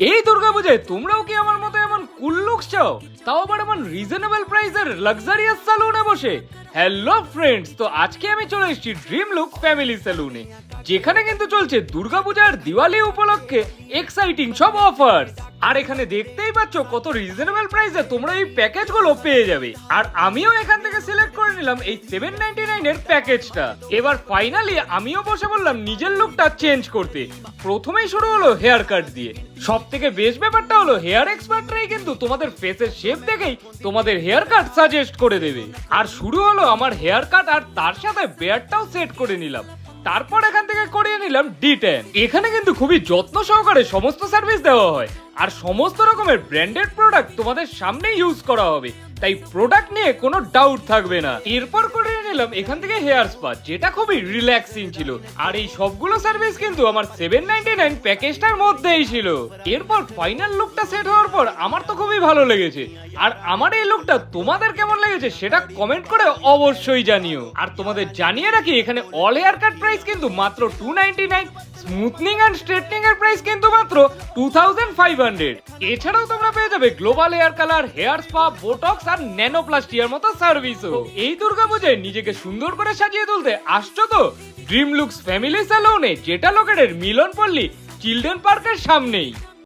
এই দুর্গাপূজায় তোমরাও কি আমার মতো এমন কুল লুকস চাও, তাও আবার এমন রিজনেবল প্রাইসের লাক্সারিয়াস সালুনে বসে? হ্যালো ফ্রেন্ডস, তো আজকে আমি চলে এসেছি ড্রিম লুক ফ্যামিলি সালুনে, যেখানে কিন্তু চলছে দুর্গাপূজার দিওয়ালি উপলক্ষে এক্সাইটিং সব অফার্স। আর এখানে দেখতেই পাচ্ছ কত রিজনেবল প্রাইসে তোমরা এই প্যাকেজগুলো পেয়ে যাবে। আর আমিও এখান থেকে সিলেক্ট করে নিলাম এই 799 এর প্যাকেজটা। এবার ফাইনালি আমিও বসে বললাম নিজের লুকটা চেঞ্জ করতে। প্রথমেই শুরু হলো হেয়ার কাট দিয়ে। সব থেকে বেস্ট ব্যাপারটা হলো হেয়ার এক্সপার্টরাই কিন্তু তোমাদের ফেসের শেপ দেখেই তোমাদের হেয়ার কাট সাজেস্ট করে দেবে। আর শুরু হলো আমার হেয়ার কাট, আর তার সাথে বেয়ারটাও সেট করে নিলাম। তারপর এখান থেকে করিয়ে নিলাম D10। এখানে কিন্তু খুবই যত্ন সহকারে সমস্ত সার্ভিস দেওয়া হয়, আর সমস্ত রকমের ব্র্যান্ডেড প্রোডাক্ট তোমাদের সামনে ইউজ করা হবে, তাই প্রোডাক্ট নিয়ে কোনো ডাউট থাকবে না। এরপর করিয়ে নিলাম এখান থেকে হেয়ার স্পা, যেটা খুবই রিল্যাক্সিং ছিল। আর এই সবগুলো সার্ভিস কিন্তু আমার 799 প্যাকেজটার মধ্যেই ছিল। এরপর ফাইনাল লুকটা সেট হওয়ার পর আমার তো খুবই ভালো লেগেছে। আর আমার এই লুকটা তোমাদের কেমন লেগেছে সেটা কমেন্ট করে অবশ্যই জানিও। আর তোমাদের জানিয়ে রাখি, এখানে অল হেয়ার কাট প্রাইস কিন্তু মাত্র 299, স্মুথনিং এন্ড স্ট্রেটনিং এর প্রাইস কিন্তু মাত্র 2500। এছাড়াও তোমরা পেয়ে যাবে global hair colour, hair spa, botox আর ন্যানোপ্লাস্টিয়ার মতো সার্ভিসও। এই দুর্গাপূজায় নিজেকে সুন্দর করে সাজিয়ে তুলতে আসছো তো ড্রিম লুকস ফ্যামিলি স্যালুনে, যেটা লোকেদের মিলনপল্লী চিলড্রেন পার্কের সামনেই।